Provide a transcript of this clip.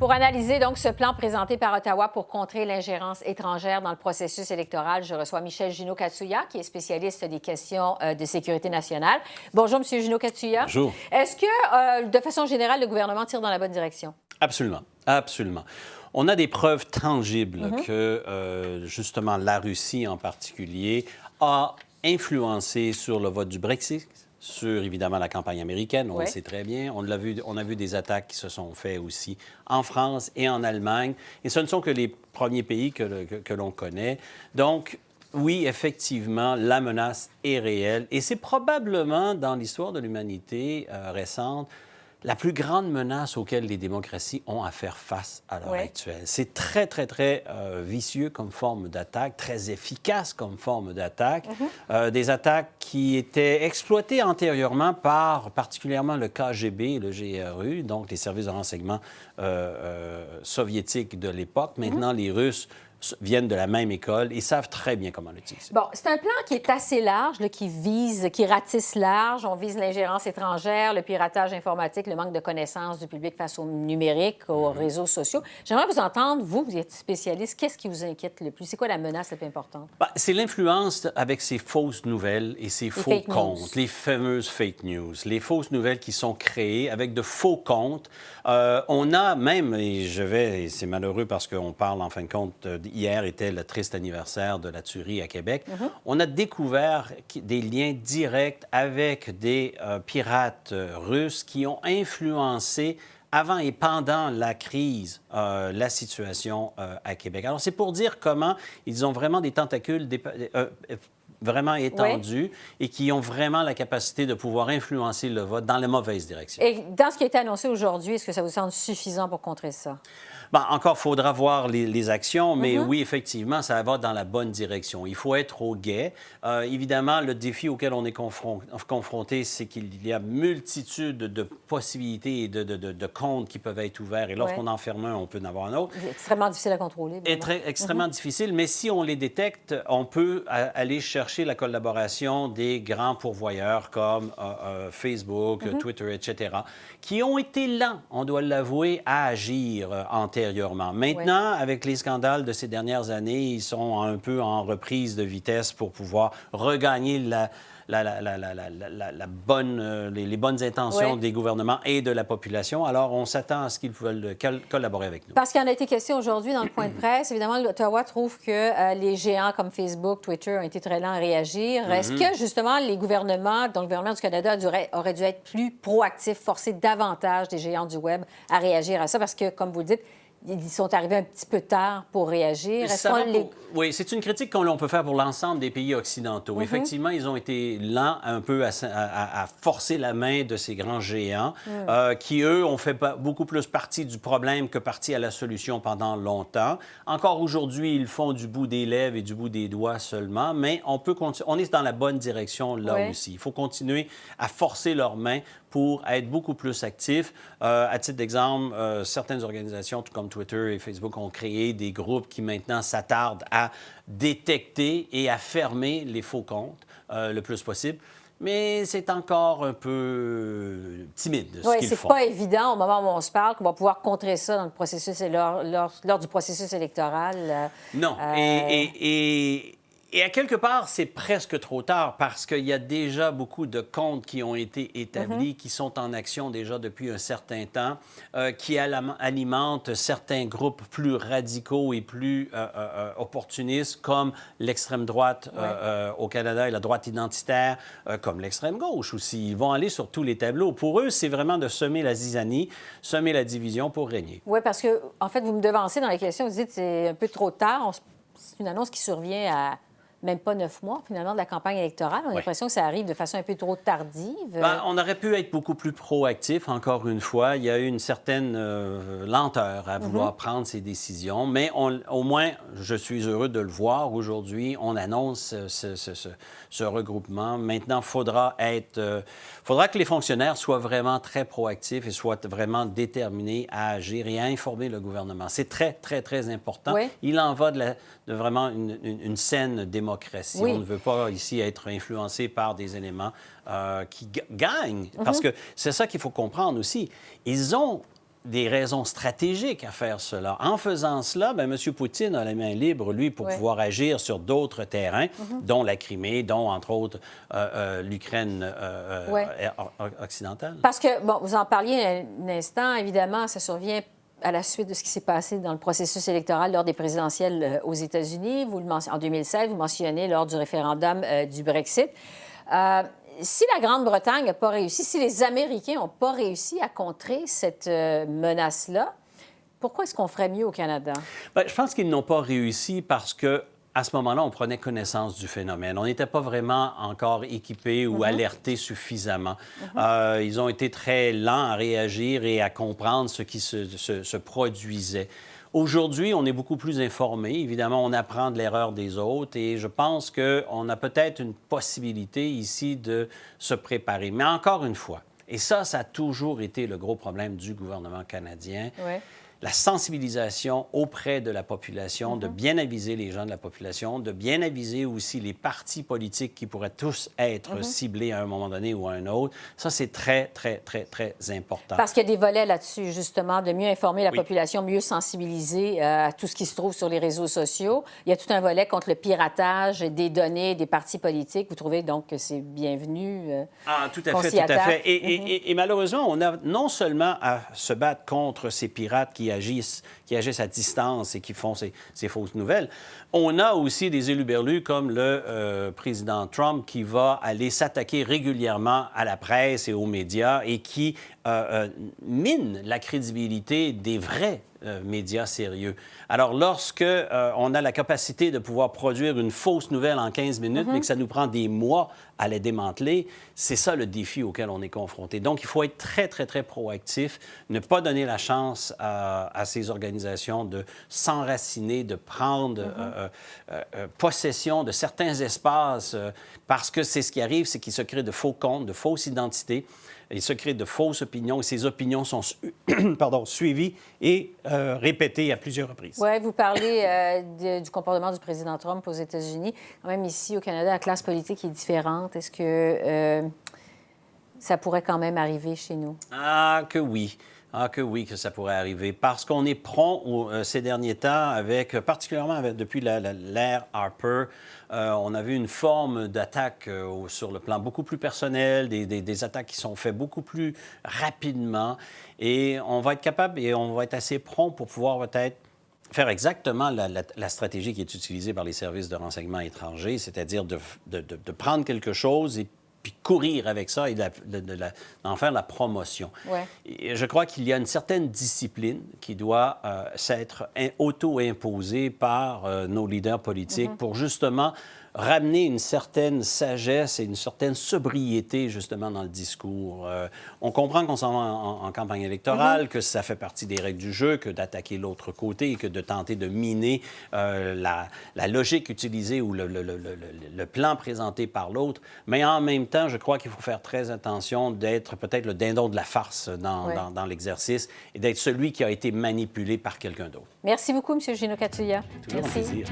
Pour analyser donc ce plan présenté par Ottawa pour contrer l'ingérence étrangère dans le processus électoral, je reçois Michel Gino-Katsuya, qui est spécialiste des questions de sécurité nationale. Bonjour, M. Gino-Katsuya. Bonjour. Est-ce que, de façon générale, le gouvernement tire dans la bonne direction? Absolument, absolument. On a des preuves tangibles que, justement, la Russie en particulier a influencé sur le vote du Brexit, sur, évidemment, la campagne américaine, on le sait très bien. On a vu des attaques qui se sont faites aussi en France et en Allemagne. Et ce ne sont que les premiers pays que l'on connaît. Donc, oui, effectivement, la menace est réelle. Et c'est probablement, dans l'histoire de l'humanité récente, la plus grande menace auquel les démocraties ont à faire face à l'heure actuelle. C'est très, très, très vicieux comme forme d'attaque, très efficace comme forme d'attaque. Des attaques qui étaient exploitées antérieurement par particulièrement le KGB, le GRU, donc les services de renseignement soviétiques de l'époque. Maintenant, les Russes viennent de la même école et savent très bien comment l'utiliser. Bon, c'est un plan qui est assez large, là, qui ratisse large. On vise l'ingérence étrangère, le piratage informatique, le manque de connaissances du public face au numérique, aux réseaux sociaux. J'aimerais vous entendre, vous êtes spécialiste, qu'est-ce qui vous inquiète le plus? C'est quoi la menace la plus importante? C'est l'influence avec ces fausses nouvelles et ces faux comptes, les fameuses fake news, les fausses nouvelles qui sont créées avec de faux comptes. On a même, et c'est malheureux parce qu'on parle en fin de compte hier était le triste anniversaire de la tuerie à Québec. On a découvert des liens directs avec des pirates russes qui ont influencé avant et pendant la crise, la situation à Québec. Alors, c'est pour dire comment ils ont vraiment des tentacules vraiment étendus et qui ont vraiment la capacité de pouvoir influencer le vote dans la mauvaise direction. Et dans ce qui a été annoncé aujourd'hui, est-ce que ça vous semble suffisant pour contrer ça? Bien, encore, il faudra voir les actions, mais oui, effectivement, ça va dans la bonne direction. Il faut être au guet. Évidemment, le défi auquel on est confronté, c'est qu'il y a multitude de possibilités et de comptes qui peuvent être ouverts. Et lorsqu'on en ferme un, on peut en avoir un autre. C'est extrêmement difficile à contrôler. Extrêmement difficile, mais si on les détecte, on peut aller chercher la collaboration des grands pourvoyeurs comme Facebook, Twitter, etc., qui ont été lents, on doit l'avouer, à agir antérieurement. Maintenant, avec les scandales de ces dernières années, ils sont un peu en reprise de vitesse pour pouvoir regagner les bonnes intentions des gouvernements et de la population. Alors, on s'attend à ce qu'ils veulent collaborer avec nous. Parce qu'il en a été question aujourd'hui dans le point de presse. Évidemment, Ottawa trouve que les géants comme Facebook, Twitter ont été très lents à réagir. Est-ce que, justement, les gouvernements, dont le gouvernement du Canada aurait dû être plus proactif, forcer davantage des géants du Web à réagir à ça? Parce que, comme vous le dites, ils sont arrivés un petit peu tard pour réagir. Oui, c'est une critique qu'on peut faire pour l'ensemble des pays occidentaux. Effectivement, ils ont été lents un peu à forcer la main de ces grands géants qui, eux, ont fait beaucoup plus partie du problème que partie à la solution pendant longtemps. Encore aujourd'hui, ils font du bout des lèvres et du bout des doigts seulement, mais on est dans la bonne direction là aussi. Il faut continuer à forcer leurs mains pour être beaucoup plus actifs. À titre d'exemple, certaines organisations, tout comme Twitter et Facebook, ont créé des groupes qui maintenant s'attardent à détecter et à fermer les faux comptes le plus possible. Mais c'est encore un peu timide, ce qu'ils font. Oui, c'est pas évident, au moment où on se parle, qu'on va pouvoir contrer ça dans le processus lors du processus électoral. Non. Et à quelque part, c'est presque trop tard parce qu'il y a déjà beaucoup de comptes qui ont été établis, qui sont en action déjà depuis un certain temps, qui alimentent certains groupes plus radicaux et plus opportunistes, comme l'extrême droite au Canada et la droite identitaire, comme l'extrême gauche aussi. Ils vont aller sur tous les tableaux. Pour eux, c'est vraiment de semer la zizanie, semer la division pour régner. Oui, parce que, en fait, vous me devancez dans la question. Vous dites que c'est un peu trop tard. C'est une annonce qui survient à même pas 9 mois, finalement, de la campagne électorale. On a l'impression que ça arrive de façon un peu trop tardive. On aurait pu être beaucoup plus proactif, encore une fois. Il y a eu une certaine lenteur à vouloir prendre ces décisions, mais au moins, je suis heureux de le voir. Aujourd'hui, on annonce ce regroupement. Maintenant, faudra que les fonctionnaires soient vraiment très proactifs et soient vraiment déterminés à agir et à informer le gouvernement. C'est très, très, très important. Il en va de vraiment une saine démocratie. On ne veut pas ici être influencé par des éléments qui gagnent. Parce que c'est ça qu'il faut comprendre aussi. Ils ont des raisons stratégiques à faire cela. En faisant cela, bien, M. Poutine a la main libre, lui, pour pouvoir agir sur d'autres terrains, dont la Crimée, dont, entre autres, l'Ukraine occidentale. Parce que, bon, vous en parliez un instant, évidemment, ça survient à la suite de ce qui s'est passé dans le processus électoral lors des présidentielles aux États-Unis. En 2016, vous mentionnez lors du référendum du Brexit. Si la Grande-Bretagne n'a pas réussi, si les Américains n'ont pas réussi à contrer cette menace-là, pourquoi est-ce qu'on ferait mieux au Canada? Bien, je pense qu'ils n'ont pas réussi parce que à ce moment-là, on prenait connaissance du phénomène. On n'était pas vraiment encore équipés ou alertés suffisamment. Ils ont été très lents à réagir et à comprendre ce qui se produisait. Aujourd'hui, on est beaucoup plus informés. Évidemment, on apprend de l'erreur des autres et je pense qu'on a peut-être une possibilité ici de se préparer. Mais encore une fois, et ça a toujours été le gros problème du gouvernement canadien, la sensibilisation auprès de la population, de bien aviser les gens de la population, de bien aviser aussi les partis politiques qui pourraient tous être ciblés à un moment donné ou à un autre. Ça, c'est très, très, très, très important. Parce qu'il y a des volets là-dessus, justement, de mieux informer la population, mieux sensibiliser à tout ce qui se trouve sur les réseaux sociaux. Il y a tout un volet contre le piratage des données des partis politiques. Vous trouvez donc que c'est bienvenu? Tout à fait, tout à fait. Et malheureusement, on a non seulement à se battre contre ces pirates qui agissent à distance et qui font ces fausses nouvelles. On a aussi des éluberlus comme le président Trump qui va aller s'attaquer régulièrement à la presse et aux médias et qui mine la crédibilité des vrais médias sérieux. Alors, lorsque on a la capacité de pouvoir produire une fausse nouvelle en 15 minutes, mais que ça nous prend des mois à la démanteler, c'est ça le défi auquel on est confronté. Donc, il faut être très, très, très proactif, ne pas donner la chance à ces organisations de s'enraciner, de prendre possession de certains espaces, parce que c'est ce qui arrive, c'est qu'il se crée de faux comptes, de fausses identités. Il se crée de fausses opinions et ces opinions sont suivies et répétées à plusieurs reprises. Oui, vous parlez du comportement du président Trump aux États-Unis. Quand même, ici, au Canada, la classe politique est différente. Est-ce que ça pourrait quand même arriver chez nous? Ah, que oui. Ah, que oui, que ça pourrait arriver. Parce qu'on est prompt ces derniers temps, particulièrement depuis l'ère Harper, on a vu une forme d'attaque sur le plan beaucoup plus personnel, des attaques qui sont faites beaucoup plus rapidement. Et on va être capable et on va être assez prompt pour pouvoir peut-être faire exactement la stratégie qui est utilisée par les services de renseignement étrangers, c'est-à-dire de prendre quelque chose et puis courir avec ça et d'en faire la promotion. Ouais. Et je crois qu'il y a une certaine discipline qui doit s'être auto-imposée par nos leaders politiques pour justement ramener une certaine sagesse et une certaine sobriété, justement, dans le discours. On comprend qu'on s'en va en campagne électorale, que ça fait partie des règles du jeu, que d'attaquer l'autre côté et que de tenter de miner la logique utilisée ou le plan présenté par l'autre. Mais en même temps, je crois qu'il faut faire très attention d'être peut-être le dindon de la farce dans l'exercice et d'être celui qui a été manipulé par quelqu'un d'autre. Merci beaucoup, M. Gino Catulla. Toujours un plaisir.